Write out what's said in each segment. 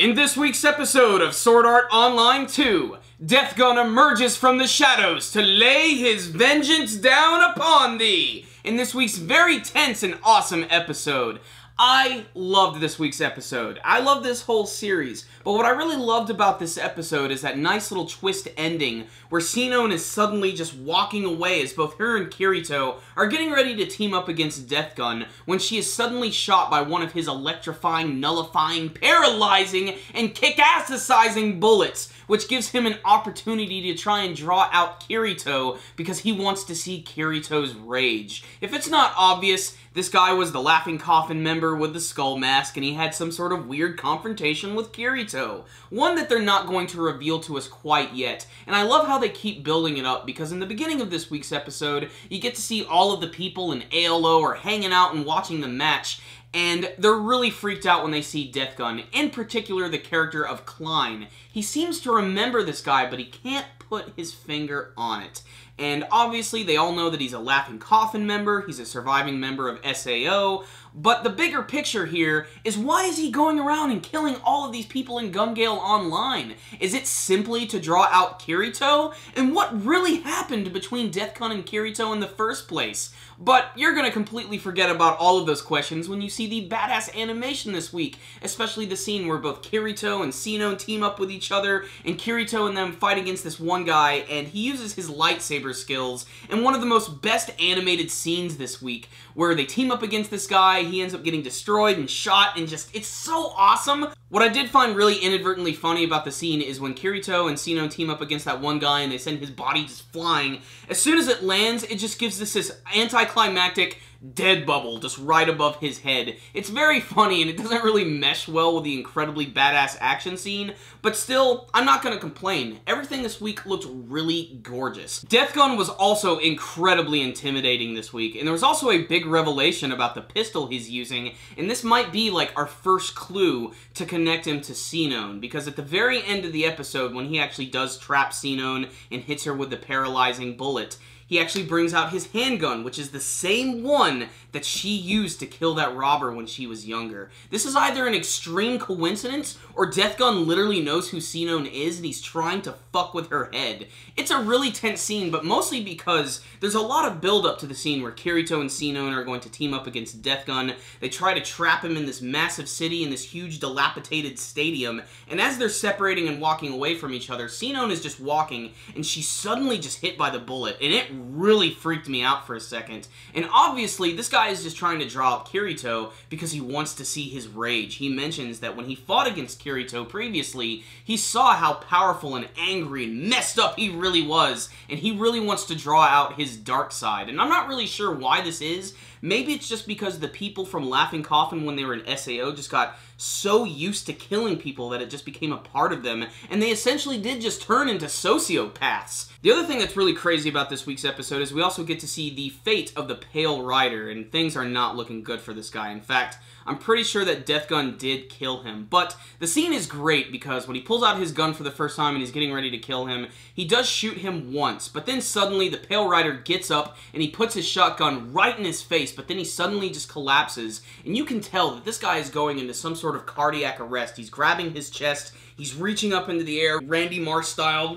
In this week's episode of Sword Art Online 2, Deathgun emerges from the shadows to lay his vengeance down upon thee! In this week's very tense and awesome episode. I loved this week's episode. I love this whole series, but what I really loved about this episode is that nice little twist ending where Sinon is suddenly just walking away as both her and Kirito are getting ready to team up against Deathgun when she is suddenly shot by one of his electrifying, nullifying, paralyzing, and kick-assicizing bullets, which gives him an opportunity to try and draw out Kirito because he wants to see Kirito's rage. If it's not obvious, this guy was the Laughing Coffin member with the skull mask, and he had some sort of weird confrontation with Kirito. One that they're not going to reveal to us quite yet, and I love how they keep building it up, because in the beginning of this week's episode, you get to see all of the people in ALO are hanging out and watching the match, and they're really freaked out when they see Deathgun, in particular the character of Klein. He seems to remember this guy, but he can't put his finger on it. And obviously, they all know that he's a Laughing Coffin member, he's a surviving member of SAO, but the bigger picture here is why is he going around and killing all of these people in Gun Gale Online? Is it simply to draw out Kirito? And what really happened between Deathgun and Kirito in the first place? But you're gonna completely forget about all of those questions when you see the badass animation this week, especially the scene where both Kirito and Sinon team up with each other, and Kirito and them fight against this one guy, and he uses his lightsaber skills, and one of the most best animated scenes this week, where they team up against this guy, he ends up getting destroyed and shot, and just, it's so awesome! What I did find really inadvertently funny about the scene is when Kirito and Sinon team up against that one guy and they send his body just flying, as soon as it lands, it just gives this anticlimactic dead bubble just right above his head. It's very funny and it doesn't really mesh well with the incredibly badass action scene, but still, I'm not gonna complain. Everything this week looked really gorgeous. Deathgun was also incredibly intimidating this week, and there was also a big revelation about the pistol he's using, and this might be like our first clue to connect him to Sinon, because at the very end of the episode, when he actually does trap Sinon and hits her with the paralyzing bullet, he actually brings out his handgun, which is the same one that she used to kill that robber when she was younger. This is either an extreme coincidence, or Deathgun literally knows who Sinon is and he's trying to fuck with her head. It's a really tense scene, but mostly because there's a lot of build-up to the scene where Kirito and Sinon are going to team up against Deathgun. They try to trap him in this massive city, in this huge dilapidated stadium, and as they're separating and walking away from each other, Sinon is just walking, and she's suddenly just hit by the bullet, and it really freaked me out for a second. And obviously, this guy is just trying to draw out Kirito because he wants to see his rage. He mentions that when he fought against Kirito previously, he saw how powerful and angry and messed up he really was, and he really wants to draw out his dark side. And I'm not really sure why this is. Maybe it's just because the people from Laughing Coffin when they were in SAO just got so used to killing people that it just became a part of them, and they essentially did just turn into sociopaths. The other thing that's really crazy about this week's episode is we also get to see the fate of the Pale Rider, and things are not looking good for this guy. In fact, I'm pretty sure that Deathgun did kill him, but the scene is great because when he pulls out his gun for the first time and he's getting ready to kill him, he does shoot him once, but then suddenly the Pale Rider gets up and he puts his shotgun right in his face, but then he suddenly just collapses, and you can tell that this guy is going into some sort of cardiac arrest. He's grabbing his chest, he's reaching up into the air, Randy Marsh style,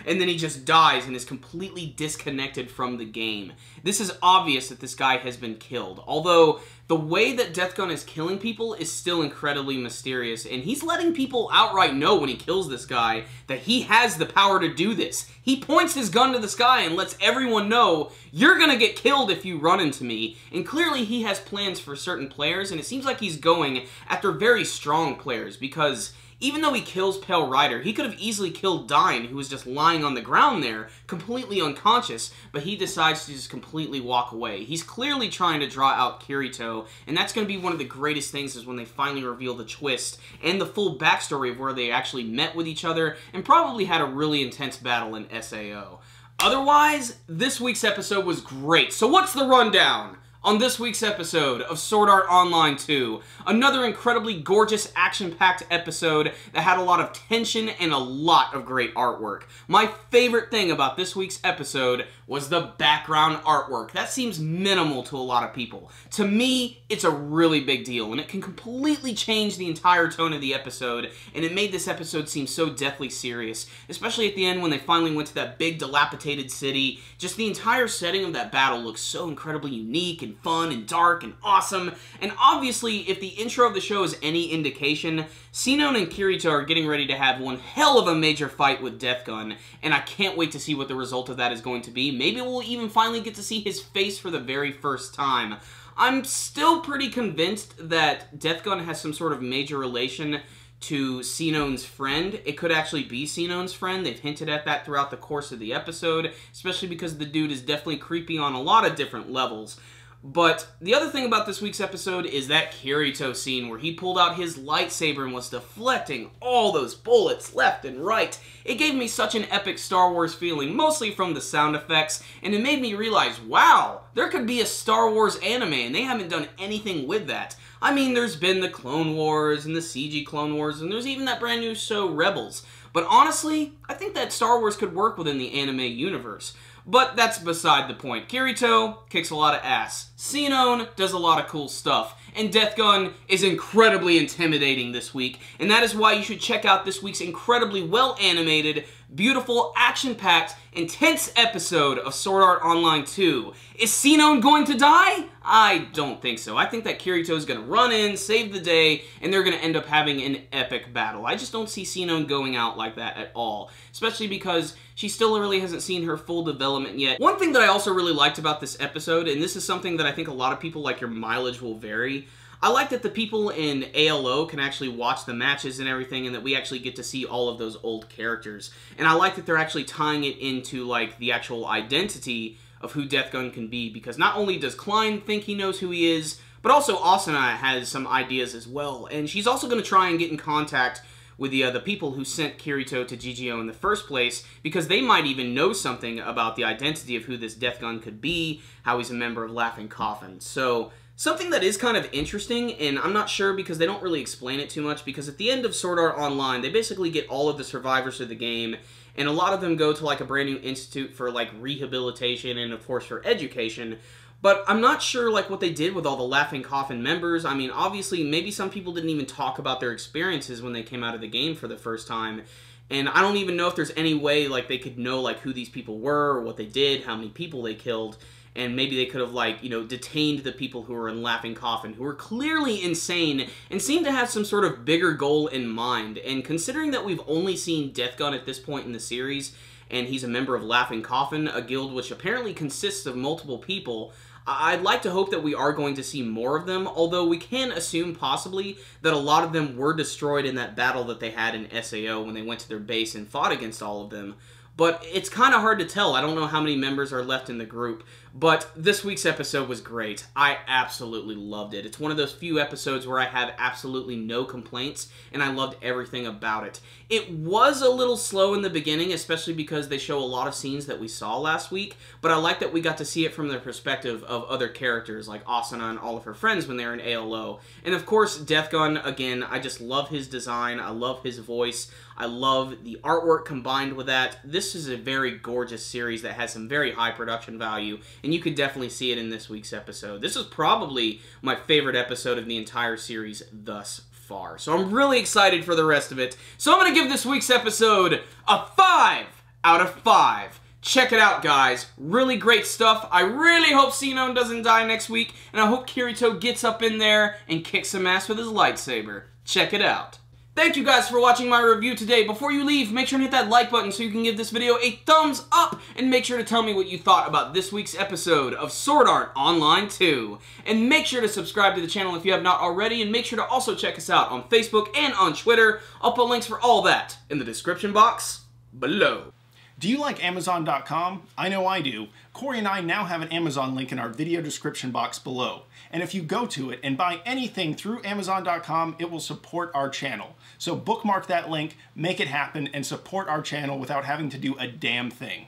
and then he just dies and is completely disconnected from the game. This is obvious that this guy has been killed, although the way that Deathgun is killing people is still incredibly mysterious, and he's letting people outright know when he kills this guy that he has the power to do this. He points his gun to the sky and lets everyone know, you're gonna get killed if you run into me, and clearly he has plans for certain players, and it seems like he's going after very strong players, because even though he kills Pale Rider, he could have easily killed Dine, who was just lying on the ground there, completely unconscious, but he decides to just completely walk away. He's clearly trying to draw out Kirito, and that's going to be one of the greatest things is when they finally reveal the twist and the full backstory of where they actually met with each other and probably had a really intense battle in SAO. Otherwise, this week's episode was great. So what's the rundown? On this week's episode of Sword Art Online 2, another incredibly gorgeous, action-packed episode that had a lot of tension and a lot of great artwork. My favorite thing about this week's episode was the background artwork. That seems minimal to a lot of people. To me, it's a really big deal, and it can completely change the entire tone of the episode, and it made this episode seem so deathly serious, especially at the end when they finally went to that big, dilapidated city. Just the entire setting of that battle looks so incredibly unique and fun and dark and awesome. And obviously, if the intro of the show is any indication, Sinon and Kirito are getting ready to have one hell of a major fight with Death Gun, and I can't wait to see what the result of that is going to be. Maybe we'll even finally get to see his face for the very first time. I'm still pretty convinced that Death Gun has some sort of major relation to Sinon's friend. It could actually be Sinon's friend. They've hinted at that throughout the course of the episode, especially because the dude is definitely creepy on a lot of different levels. But the other thing about this week's episode is that Kirito scene where he pulled out his lightsaber and was deflecting all those bullets left and right. It gave me such an epic Star Wars feeling, mostly from the sound effects, and it made me realize, wow, there could be a Star Wars anime, and they haven't done anything with that. I mean, there's been the Clone Wars and the CG Clone Wars, and there's even that brand new show, Rebels. But honestly, I think that Star Wars could work within the anime universe. But that's beside the point. Kirito kicks a lot of ass. Sinon does a lot of cool stuff. And Death Gun is incredibly intimidating this week. And that is why you should check out this week's incredibly well-animated, beautiful, action-packed, intense episode of Sword Art Online 2. Is Sinon going to die? I don't think so. I think that Kirito is going to run in, save the day, and they're going to end up having an epic battle. I just don't see Sinon going out like that at all, especially because she still really hasn't seen her full development yet. One thing that I also really liked about this episode, and this is something that I think a lot of people like, your mileage will vary, I like that the people in ALO can actually watch the matches and everything, and that we actually get to see all of those old characters. And I like that they're actually tying it into, like, the actual identity of who Death Gun can be, because not only does Klein think he knows who he is, but also Asuna has some ideas as well. And she's also going to try and get in contact with the people who sent Kirito to GGO in the first place, because they might even know something about the identity of who this Death Gun could be, how he's a member of Laughing Coffin. So something that is kind of interesting, and I'm not sure because they don't really explain it too much, because at the end of Sword Art Online, they basically get all of the survivors of the game, and a lot of them go to like a brand new institute for like rehabilitation and of course for education. But I'm not sure like what they did with all the Laughing Coffin members. I mean, obviously, maybe some people didn't even talk about their experiences when they came out of the game for the first time. And I don't even know if there's any way like they could know like who these people were, or what they did, how many people they killed. And maybe they could have, like, you know, detained the people who were in Laughing Coffin, who were clearly insane and seemed to have some sort of bigger goal in mind. And considering that we've only seen Death Gun at this point in the series, and he's a member of Laughing Coffin, a guild which apparently consists of multiple people, I'd like to hope that we are going to see more of them, although we can assume possibly that a lot of them were destroyed in that battle that they had in SAO when they went to their base and fought against all of them. But it's kind of hard to tell. I don't know how many members are left in the group. But this week's episode was great. I absolutely loved it. It's one of those few episodes where I have absolutely no complaints, and I loved everything about it. It was a little slow in the beginning, especially because they show a lot of scenes that we saw last week, but I like that we got to see it from the perspective of other characters, like Asuna and all of her friends when they were in ALO. And of course, Death Gun, again, I just love his design, I love his voice, I love the artwork combined with that. This is a very gorgeous series that has some very high production value, and you could definitely see it in this week's episode. This is probably my favorite episode of the entire series thus far. So I'm really excited for the rest of it. So I'm going to give this week's episode a 5 out of 5. Check it out, guys. Really great stuff. I really hope Sinon doesn't die next week, and I hope Kirito gets up in there and kicks some ass with his lightsaber. Check it out. Thank you guys for watching my review today. Before you leave, make sure to hit that like button so you can give this video a thumbs up, and make sure to tell me what you thought about this week's episode of Sword Art Online 2. And make sure to subscribe to the channel if you have not already, and make sure to also check us out on Facebook and on Twitter. I'll put links for all that in the description box below. Do you like Amazon.com? I know I do. Corey and I now have an Amazon link in our video description box below. And if you go to it and buy anything through Amazon.com, it will support our channel. So bookmark that link, make it happen, and support our channel without having to do a damn thing.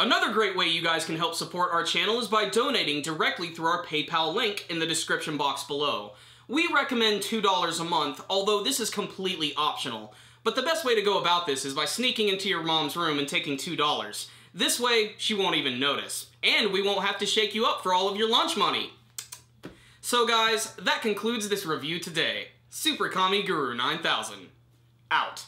Another great way you guys can help support our channel is by donating directly through our PayPal link in the description box below. We recommend $2 a month, although this is completely optional. But the best way to go about this is by sneaking into your mom's room and taking $2. This way, she won't even notice. And we won't have to shake you up for all of your lunch money. So guys, that concludes this review today. Super Kami Guru 9000. Out.